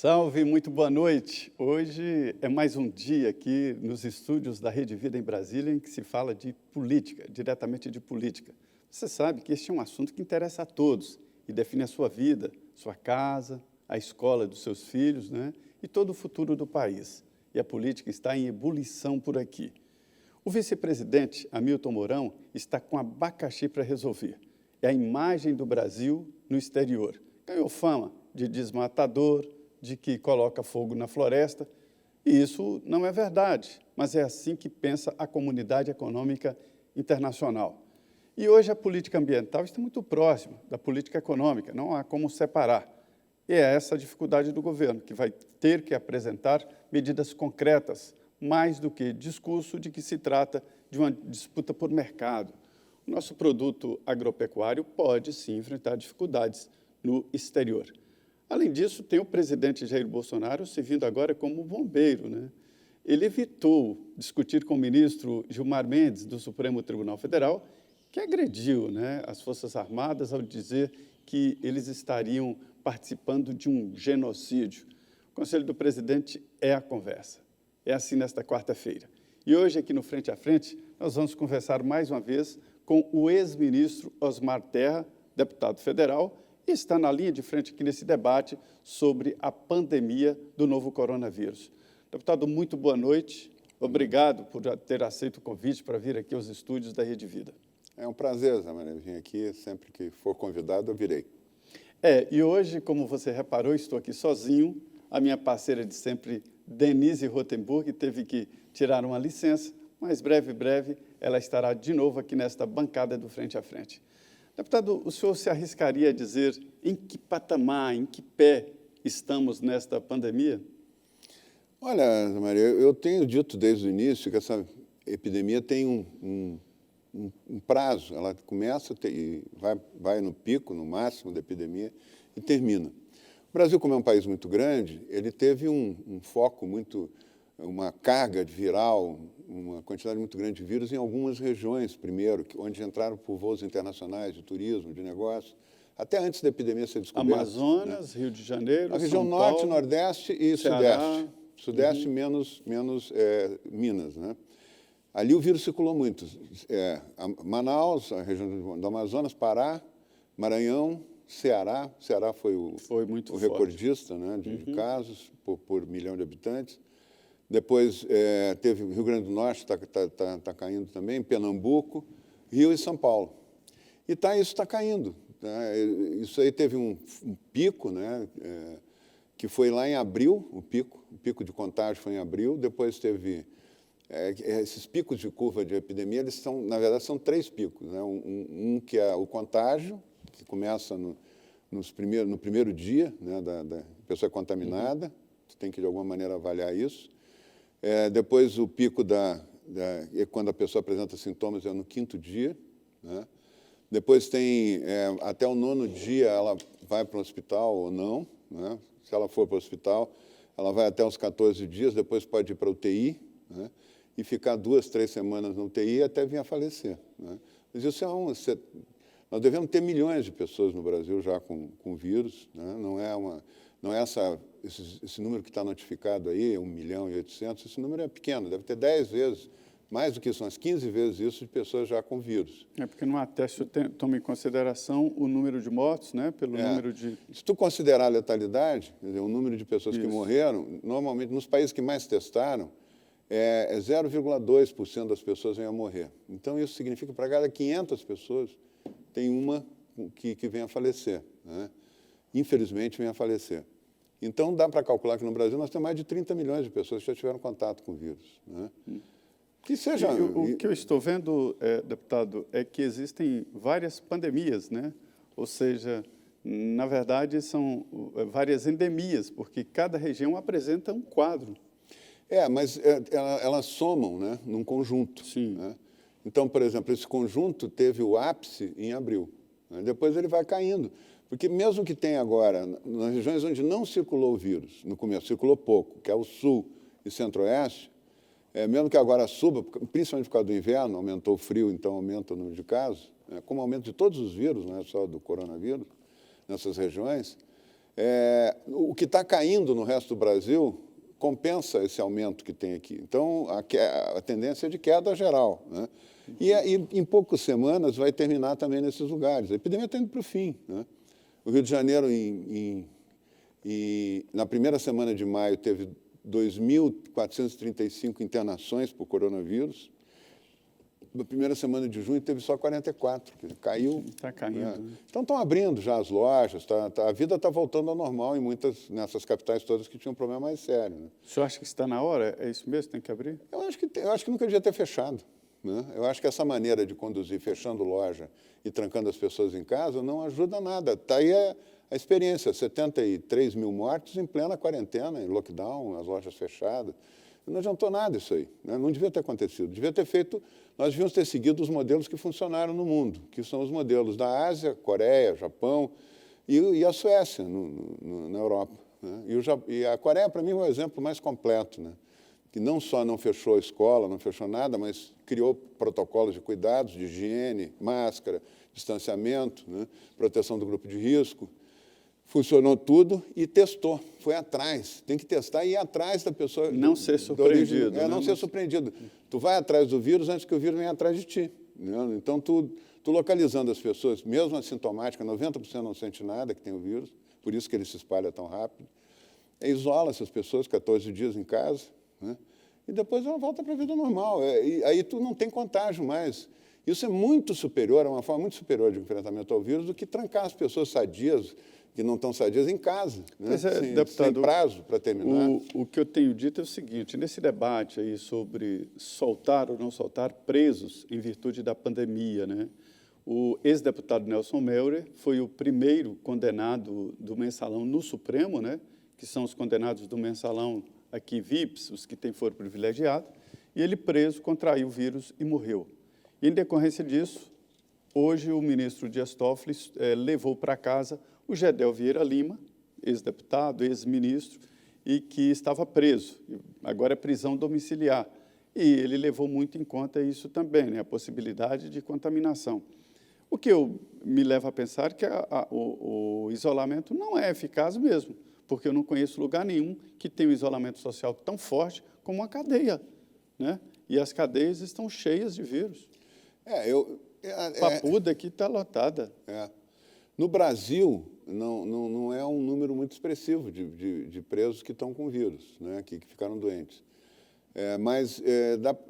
Salve, muito boa noite. Hoje é mais um dia aqui nos estúdios da Rede Vida em Brasília em que se fala de política, diretamente de política. Você sabe que este é um assunto que interessa a todos e define a sua vida, sua casa, a escola dos seus filhos, né? E todo o futuro do país. E a política está em ebulição por aqui. O vice-presidente, Hamilton Mourão, está com abacaxi para resolver. É a imagem do Brasil no exterior. Ganhou fama de desmatador, de que coloca fogo na floresta, e isso não é verdade, mas é assim que pensa a comunidade econômica internacional. E hoje a política ambiental está muito próxima da política econômica, não há como separar. E é essa a dificuldade do governo, que vai ter que apresentar medidas concretas, mais do que discurso de que se trata de uma disputa por mercado. O nosso produto agropecuário pode, sim, enfrentar dificuldades no exterior. Além disso, tem o presidente Jair Bolsonaro se vindo agora como bombeiro, né? Ele evitou discutir com o ministro Gilmar Mendes, do Supremo Tribunal Federal, que agrediu, né, as Forças Armadas ao dizer que eles estariam participando de um genocídio. O conselho do presidente é a conversa. É assim nesta quarta-feira. E hoje, aqui no Frente a Frente, nós vamos conversar mais uma vez com o ex-ministro Osmar Terra, deputado federal, e está na linha de frente aqui nesse debate sobre a pandemia do novo coronavírus. Deputado, muito boa noite. Obrigado por ter aceito o convite para vir aqui aos estúdios da Rede Vida. É um prazer, Zé Maria, vir aqui. Sempre que for convidado, eu virei. E hoje, como você reparou, estou aqui sozinho. A minha parceira de sempre, Denise Rotenburg, teve que tirar uma licença, mas breve, ela estará de novo aqui nesta bancada do Frente a Frente. Deputado, o senhor se arriscaria a dizer em que patamar, em que pé estamos nesta pandemia? Olha, Maria, eu tenho dito desde o início que essa epidemia tem um prazo. Ela começa e vai no pico, no máximo da epidemia, e termina. O Brasil, como é um país muito grande, ele teve um foco uma carga viral, uma quantidade muito grande de vírus em algumas regiões, primeiro, onde entraram por voos internacionais de turismo, de negócio, até antes da epidemia ser descoberta. Amazonas, né? Rio de Janeiro, a região São norte, Paulo, nordeste e Ceará. sudeste. Sudeste menos Minas, né? Ali o vírus circulou muito. Manaus, a região do Amazonas, Pará, Maranhão, Ceará. Ceará foi o recordista, né, de casos por milhão de habitantes. Depois teve o Rio Grande do Norte, está caindo também, Pernambuco, Rio e São Paulo. E isso está caindo. Tá? Isso aí teve um pico, né, que foi lá em abril, o pico de contágio foi em abril. Depois teve esses picos de curva de epidemia, eles são, na verdade, são três picos. Né? Um que é o contágio, que começa no primeiro dia, né, da pessoa contaminada. Você tem que, de alguma maneira, avaliar isso. Depois, o pico quando a pessoa apresenta sintomas, é no quinto dia. Né? Depois tem, até o nono dia, ela vai para o hospital ou não. Né? Se ela for para o hospital, ela vai até os 14 dias, depois pode ir para a UTI, né? E ficar 2, 3 semanas na UTI até vir a falecer. Né? Mas isso nós devemos ter milhões de pessoas no Brasil já com vírus. Né? Não é esse número que está notificado aí, 1.800.000, esse número é pequeno, deve ter 10 vezes, mais do que isso, umas 15 vezes isso de pessoas já com vírus. Porque no ateste toma em consideração o número de mortos, né, pelo número de... Se tu considerar a letalidade, quer dizer, o número de pessoas que morreram, normalmente, nos países que mais testaram, 0,2% das pessoas vêm a morrer. Então, isso significa que para cada 500 pessoas, tem uma que vem a falecer. Né? Infelizmente, vem a falecer. Então, dá para calcular que no Brasil nós temos mais de 30 milhões de pessoas que já tiveram contato com o vírus. Né? Que seja... O que eu estou vendo, deputado, é que existem várias pandemias, né? Ou seja, na verdade, são várias endemias, porque cada região apresenta um quadro. Mas elas somam, né, num conjunto. Sim. Né? Então, por exemplo, esse conjunto teve o ápice em abril. Né? Depois ele vai caindo. Porque mesmo que tenha agora, nas regiões onde não circulou o vírus, no começo circulou pouco, que é o sul e centro-oeste, mesmo que agora suba, principalmente por causa do inverno, aumentou o frio, então aumenta o número de casos, como aumento de todos os vírus, não é só do coronavírus, nessas regiões, O que está caindo no resto do Brasil compensa esse aumento que tem aqui. Então, a tendência é de queda geral, né? E em poucas semanas vai terminar também nesses lugares. A epidemia está indo para o fim, né? O Rio de Janeiro, na primeira semana de maio, teve 2.435 internações por coronavírus. Na primeira semana de junho, teve só 44, que caiu. Está caindo. Né? Né? Então, estão abrindo já as lojas, a vida está voltando ao normal nessas capitais todas que tinham um problema mais sério. Né? O senhor acha que está na hora? É isso mesmo? Tem que abrir? Eu acho que nunca devia ter fechado. Né? Eu acho que essa maneira de conduzir, fechando loja e trancando as pessoas em casa, não ajuda nada. Está aí a experiência, 73 mil mortos em plena quarentena, em lockdown, as lojas fechadas. Não adiantou nada isso aí, né? Não devia ter acontecido. Devia ter nós devíamos ter seguido os modelos que funcionaram no mundo, que são os modelos da Ásia, Coreia, Japão e a Suécia, na Europa. Né? E a Coreia, para mim, é o exemplo mais completo, né? Que não só não fechou a escola, não fechou nada, mas criou protocolos de cuidados, de higiene, máscara, distanciamento, né? Proteção do grupo de risco. Funcionou tudo e testou, foi atrás. Tem que testar e ir atrás da pessoa. Não ser surpreendido. Não ser surpreendido. Tu vai atrás do vírus antes que o vírus venha atrás de ti. Né? Então, tu localizando as pessoas, mesmo assintomáticas, 90% não sente nada que tem o vírus, por isso que ele se espalha tão rápido. Isola essas pessoas 14 dias em casa, né? E depois ela volta para a vida normal. E aí tu não tem contágio mais. Isso é muito superior, é uma forma muito superior de enfrentamento ao vírus do que trancar as pessoas sadias, que não estão sadias, em casa, né? Pois é, deputado, sem prazo para terminar. O que eu tenho dito é o seguinte, nesse debate aí sobre soltar ou não soltar presos em virtude da pandemia, né? O ex-deputado Nelson Meurer foi o primeiro condenado do mensalão no Supremo, né? Que são os condenados do mensalão aqui VIPs, os que têm foro privilegiado, e ele preso, contraiu o vírus e morreu. E, em decorrência disso, hoje o ministro Dias Toffoli levou para casa o Gedel Vieira Lima, ex-deputado, ex-ministro, e que estava preso, agora é prisão domiciliar. E ele levou muito em conta isso também, né, a possibilidade de contaminação. O que me leva a pensar que o isolamento não é eficaz mesmo, porque eu não conheço lugar nenhum que tenha um isolamento social tão forte como uma cadeia, né? E as cadeias estão cheias de vírus. Papuda aqui está lotada. No Brasil, não é um número muito expressivo de presos que estão com vírus, né, que ficaram doentes. Mas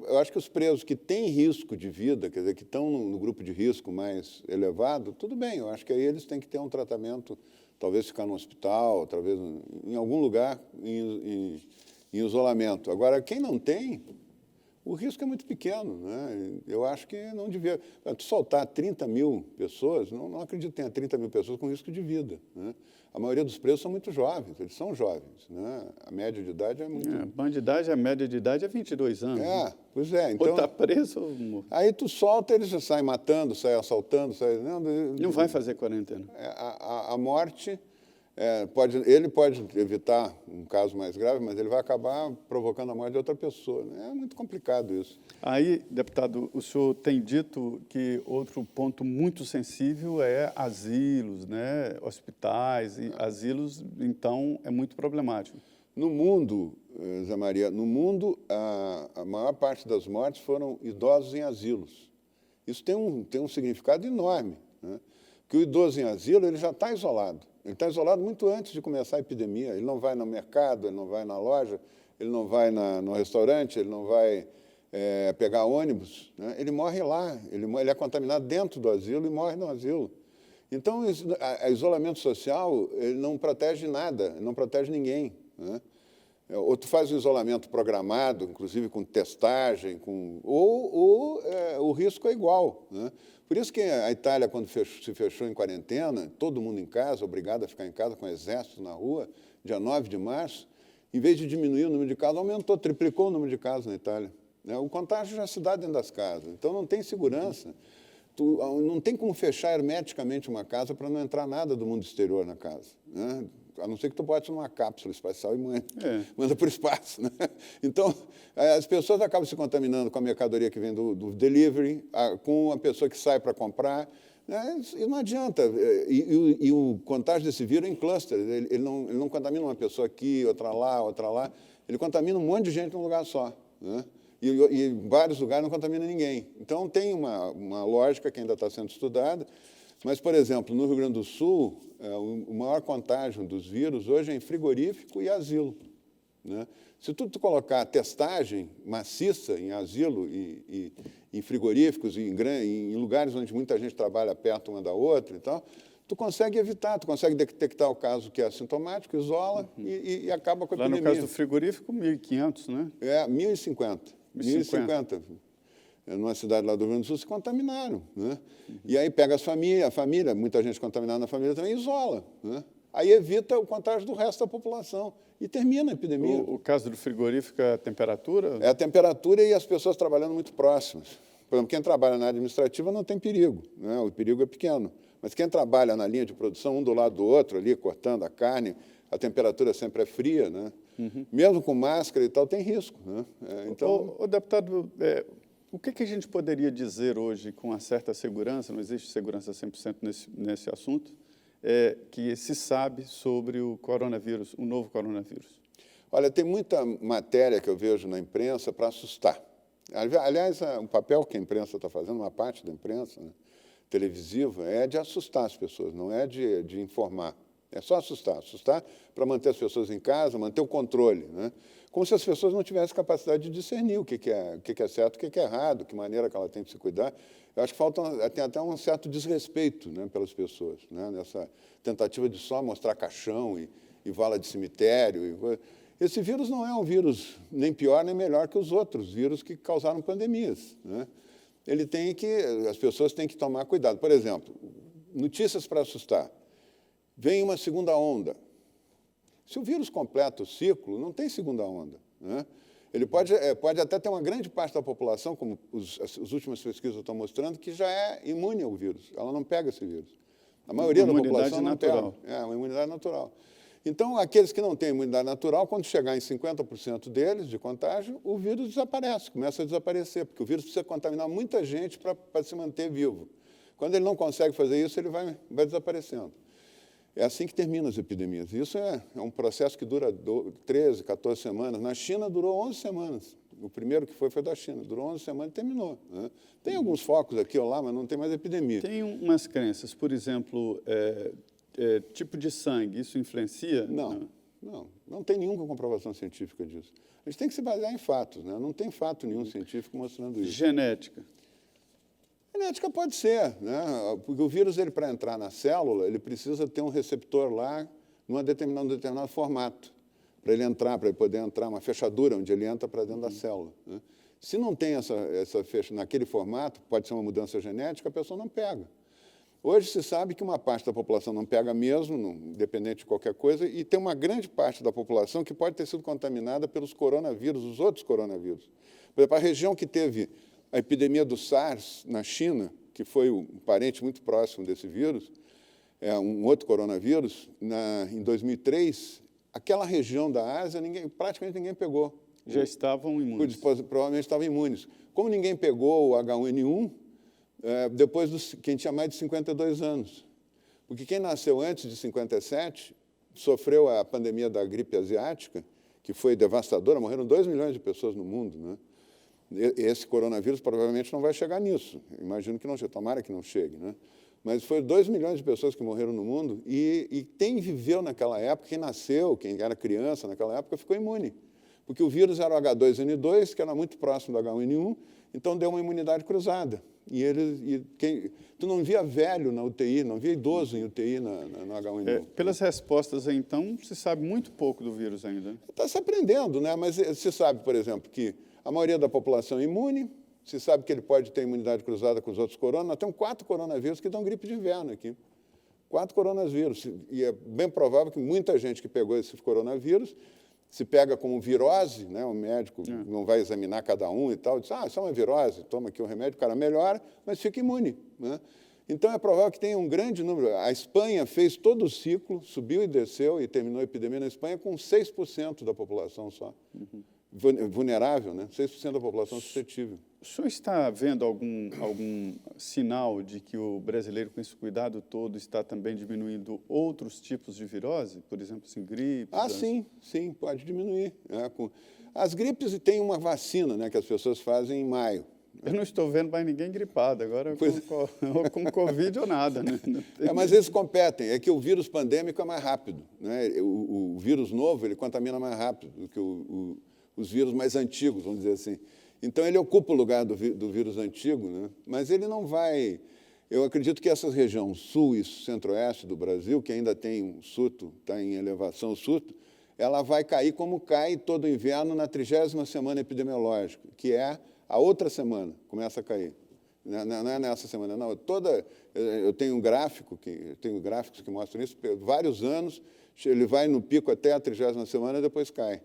eu acho que os presos que têm risco de vida, quer dizer, que estão no grupo de risco mais elevado, tudo bem, eu acho que aí eles têm que ter um tratamento, talvez ficar no hospital, talvez em algum lugar em isolamento. Agora, quem não tem, o risco é muito pequeno, né? Eu acho que não devia. Tu soltar 30 mil pessoas, não acredito que tenha 30 mil pessoas com risco de vida, né? A maioria dos presos são muito jovens, eles são jovens, né? A média de idade é muito... Bandidagem, a média de idade é 22 anos. Né? Pois é. Então, ou está preso ou morre. Aí tu solta, eles já saem matando, saem assaltando, saem... Não vai fazer quarentena. A morte... ele pode evitar um caso mais grave, mas ele vai acabar provocando a morte de outra pessoa. Né? É muito complicado isso. Aí, deputado, o senhor tem dito que outro ponto muito sensível é asilos, né? Hospitais. E asilos, então, é muito problemático. No mundo, Zé Maria, a maior parte das mortes foram idosos em asilos. Isso tem um significado enorme, né? Porque o idoso em asilo ele já está isolado. Ele está isolado muito antes de começar a epidemia. Ele não vai no mercado, ele não vai na loja, ele não vai no restaurante, ele não vai pegar ônibus, né? Ele morre lá, ele é contaminado dentro do asilo e morre no asilo. Então, o isolamento social ele não protege nada, ele não protege ninguém, né? Ou tu faz um isolamento programado, inclusive com testagem, ou o risco é igual, né? Por isso que a Itália, quando se fechou em quarentena, todo mundo em casa, obrigado a ficar em casa com exército na rua, dia 9 de março, em vez de diminuir o número de casos, aumentou, triplicou o número de casos na Itália. O contágio já se dá dentro das casas, então não tem segurança. Não tem como fechar hermeticamente uma casa para não entrar nada do mundo exterior na casa, né? A não ser que tu bote numa cápsula espacial e manda para o espaço, né? Então, as pessoas acabam se contaminando com a mercadoria que vem do delivery, com a pessoa que sai para comprar, E não adianta. E o contágio desse vírus é em cluster. Ele não contamina uma pessoa aqui, outra lá, outra lá. Ele contamina um monte de gente num lugar só, né? E em vários lugares não contamina ninguém. Então, tem uma lógica que ainda está sendo estudada. Mas, por exemplo, no Rio Grande do Sul, o maior contágio dos vírus hoje é em frigorífico e asilo, né? Se tu colocar testagem maciça em asilo e em frigoríficos e em lugares onde muita gente trabalha perto uma da outra e tal, tu consegue evitar, tu consegue detectar o caso que é assintomático, isola e acaba com a epidemia. Lá no caso do frigorífico, 1.500, né? 1.050. 1.050. Numa cidade lá do Rio Grande do Sul, se contaminaram, né? E aí pega a família, muita gente contaminada na família também, isola, né? Aí evita o contágio do resto da população e termina a epidemia. O caso do frigorífico é a temperatura? É a temperatura e as pessoas trabalhando muito próximas. Por exemplo, quem trabalha na administrativa não tem perigo, né? O perigo é pequeno. Mas quem trabalha na linha de produção, um do lado do outro, ali, cortando a carne, a temperatura sempre é fria, né? Mesmo com máscara e tal, tem risco, né? Então, deputado, o que a gente poderia dizer hoje com uma certa segurança, não existe segurança 100% nesse assunto, que se sabe sobre o coronavírus, o novo coronavírus? Olha, tem muita matéria que eu vejo na imprensa para assustar. Aliás, o papel que a imprensa está fazendo, uma parte da imprensa, né, televisiva, é de assustar as pessoas, não é de informar. É só assustar para manter as pessoas em casa, manter o controle, né? Como se as pessoas não tivessem capacidade de discernir o que é certo, o que é errado, que maneira que ela tem de se cuidar. Eu acho que tem até um certo desrespeito, né, pelas pessoas, né, nessa tentativa de só mostrar caixão e vala de cemitério. Esse vírus não é um vírus nem pior nem melhor que os outros vírus que causaram pandemias, né? As pessoas têm que tomar cuidado. Por exemplo, notícias para assustar. Vem uma segunda onda. Se o vírus completa o ciclo, não tem segunda onda, né? Ele pode até ter uma grande parte da população, como as últimas pesquisas estão mostrando, que já é imune ao vírus. Ela não pega esse vírus. A maioria da população não pega. É uma imunidade natural. Então, aqueles que não têm imunidade natural, quando chegar em 50% deles, de contágio, o vírus desaparece, começa a desaparecer, porque o vírus precisa contaminar muita gente para se manter vivo. Quando ele não consegue fazer isso, ele vai desaparecendo. É assim que terminam as epidemias. Isso é um processo que dura 13, 14 semanas. Na China, durou 11 semanas. O primeiro que foi da China. Durou 11 semanas e terminou, né? Tem alguns focos aqui ou lá, mas não tem mais epidemia. Tem umas crenças, por exemplo, tipo de sangue, isso influencia? Não tem nenhuma comprovação científica disso. A gente tem que se basear em fatos, né? Não tem fato nenhum científico mostrando isso. Genética? Genética pode ser, né? Porque o vírus, para entrar na célula, ele precisa ter um receptor lá num determinado formato, para ele poder entrar, uma fechadura onde ele entra para dentro da célula, né? Se não tem essa fecha naquele formato, pode ser uma mudança genética, a pessoa não pega. Hoje se sabe que uma parte da população não pega mesmo, independente de qualquer coisa, e tem uma grande parte da população que pode ter sido contaminada pelos coronavírus, os outros coronavírus. Por exemplo, a região que teve a epidemia do SARS na China, que foi um parente muito próximo desse vírus, um outro coronavírus, em 2003, aquela região da Ásia, praticamente ninguém pegou. Já estavam imunes. Provavelmente estavam imunes. Como ninguém pegou o H1N1, depois quem tinha mais de 52 anos. Porque quem nasceu antes de 57 sofreu a pandemia da gripe asiática, que foi devastadora, morreram 2 milhões de pessoas no mundo, né? Esse coronavírus provavelmente não vai chegar nisso. Imagino que não chegue, tomara que não chegue, né? Mas foi 2 milhões de pessoas que morreram no mundo e quem viveu naquela época, quem nasceu, quem era criança naquela época, ficou imune. Porque o vírus era o H2N2, que era muito próximo do H1N1, então deu uma imunidade cruzada. Tu não via velho na UTI, não via idoso em UTI no H1N1. Pelas respostas, então, se sabe muito pouco do vírus ainda. Está se aprendendo, né? Mas se sabe, por exemplo, que a maioria da população é imune, se sabe que ele pode ter imunidade cruzada com os outros coronas. Nós temos 4 coronavírus que dão gripe de inverno aqui. 4 coronavírus. E é bem provável que muita gente que pegou esses coronavírus se pega como virose, né? O médico não vai examinar cada um e tal, diz, isso é uma virose, toma aqui um remédio, o cara melhora, mas fica imune, né? Então, é provável que tenha um grande número. A Espanha fez todo o ciclo, subiu e desceu, e terminou a epidemia na Espanha com 6% da população só. vulnerável, né? 6% da população suscetível. O senhor está vendo algum sinal de que o brasileiro, com esse cuidado todo, está também diminuindo outros tipos de virose? Por exemplo, assim, gripes? Sim, pode diminuir. Né? As gripes têm uma vacina, né, que as pessoas fazem em maio. Eu não estou vendo mais ninguém gripado agora com Covid ou nada, né? Mas eles competem. É que o vírus pandêmico é mais rápido, né? O vírus novo, ele contamina mais rápido do que os vírus mais antigos, vamos dizer assim. Então, ele ocupa o lugar do vírus antigo, né? Mas ele não vai... Eu acredito que essa região sul e centro-oeste do Brasil, que ainda tem um surto, está em elevação o surto, ela vai cair como cai todo inverno na 30ª semana epidemiológica, que é a outra semana, começa a cair. Não é nessa semana, não. Eu tenho gráficos que mostram isso, vários anos, ele vai no pico até a 30ª semana e depois cai,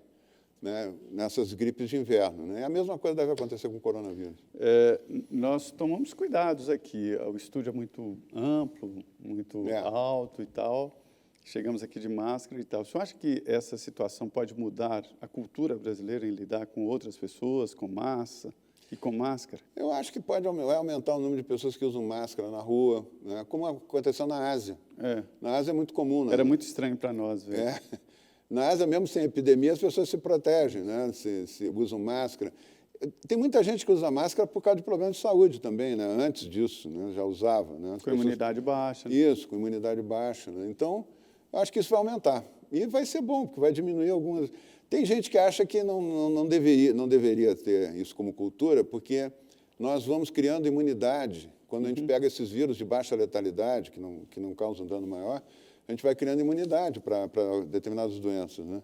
né, nessas gripes de inverno. Né? A mesma coisa deve acontecer com o coronavírus. Nós tomamos cuidados aqui. O estúdio é muito amplo, muito alto e tal. Chegamos aqui de máscara e tal. O senhor acha que essa situação pode mudar a cultura brasileira em lidar com outras pessoas, com massa e com máscara? Eu acho que vai aumentar o número de pessoas que usam máscara na rua, né? Como aconteceu na Ásia. Na Ásia é muito comum. Né? Era muito estranho para nós ver. Na Ásia, mesmo sem epidemia, as pessoas se protegem, né? se usam máscara. Tem muita gente que usa máscara por causa de problemas de saúde também, né? Antes disso, né? Já usava. Né? Com imunidade baixa. Né? Isso, com imunidade baixa. Né? Então, acho que isso vai aumentar. E vai ser bom, porque vai diminuir algumas... Tem gente que acha que não deveria ter isso como cultura, porque nós vamos criando imunidade. Quando a gente pega esses vírus de baixa letalidade, que não causam dano maior, a gente vai criando imunidade para determinadas doenças. Né?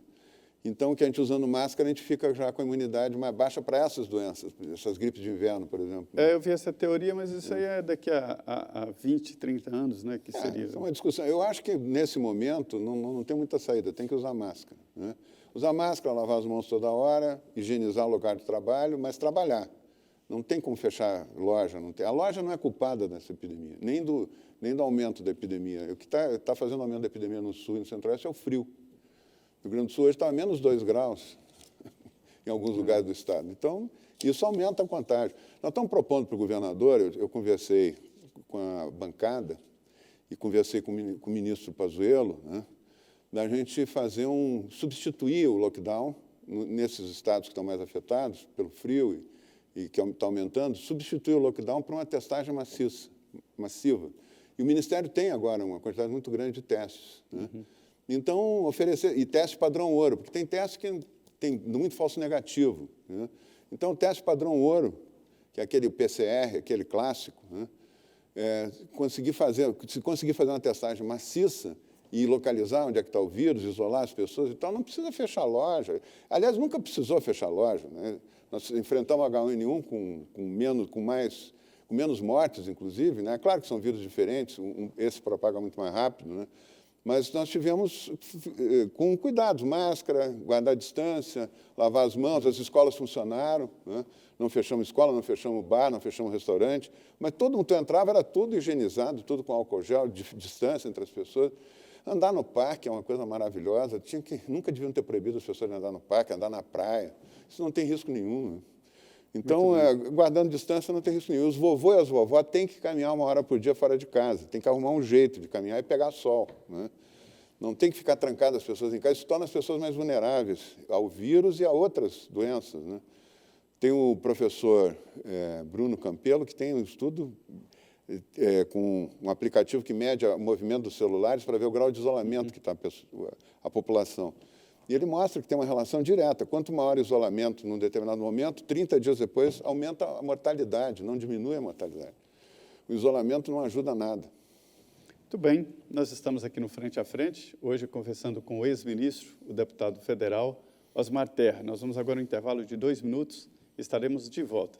Então, que a gente usando máscara, a gente fica já com a imunidade mais baixa para essas doenças, essas gripes de inverno, por exemplo. Eu vi essa teoria, mas isso aí é daqui a 20, 30 anos, né? Que seria... É uma discussão. Eu acho que, nesse momento, não tem muita saída, tem que usar máscara. Né? Usar máscara, lavar as mãos toda hora, higienizar o lugar de trabalho, mas trabalhar. Não tem como fechar loja. Não tem. A loja não é culpada dessa epidemia, nem do aumento da epidemia. O que está fazendo o aumento da epidemia no sul e no centro-oeste é o frio. O Rio Grande do Sul hoje está a menos 2 graus em alguns lugares do estado. Então, isso aumenta a contagem. Nós estamos propondo para o governador, eu conversei com a bancada e conversei com o ministro Pazuello, né, da gente substituir o lockdown nesses estados que estão mais afetados pelo frio e que está aumentando, substituir o lockdown por uma testagem massiva. E o Ministério tem agora uma quantidade muito grande de testes. Né? Então, oferecer... E teste padrão ouro, porque tem testes que tem muito falso negativo. Né? Então, o teste padrão ouro, que é aquele PCR, aquele clássico, né? Se conseguir fazer uma testagem maciça e localizar onde é que está o vírus, isolar as pessoas e tal, não precisa fechar a loja. Aliás, nunca precisou fechar a loja. Né? Nós enfrentamos H1N1 com menos mortes, inclusive. Né? Claro que são vírus diferentes, esse propaga muito mais rápido, né? Mas nós tivemos com cuidados, máscara, guardar a distância, lavar as mãos, as escolas funcionaram, né? Não fechamos escola, não fechamos bar, não fechamos restaurante, mas todo mundo que entrava era tudo higienizado, tudo com álcool gel, distância entre as pessoas. Andar no parque é uma coisa maravilhosa, nunca deviam ter proibido as pessoas de andar no parque, andar na praia, isso não tem risco nenhum. Né? Então, guardando distância não tem risco nenhum. Os vovô e as vovó têm que caminhar 1 hora por dia fora de casa, tem que arrumar um jeito de caminhar e pegar sol. Né? Não tem que ficar trancado as pessoas em casa, isso torna as pessoas mais vulneráveis ao vírus e a outras doenças. Né? Tem o professor Bruno Campelo, que tem um estudo com um aplicativo que mede o movimento dos celulares para ver o grau de isolamento que está a população. E ele mostra que tem uma relação direta. Quanto maior o isolamento num determinado momento, 30 dias depois, aumenta a mortalidade, não diminui a mortalidade. O isolamento não ajuda a nada. Muito bem, nós estamos aqui no Frente a Frente, hoje conversando com o ex-ministro, o deputado federal, Osmar Terra. Nós vamos agora no intervalo de 2 minutos e estaremos de volta.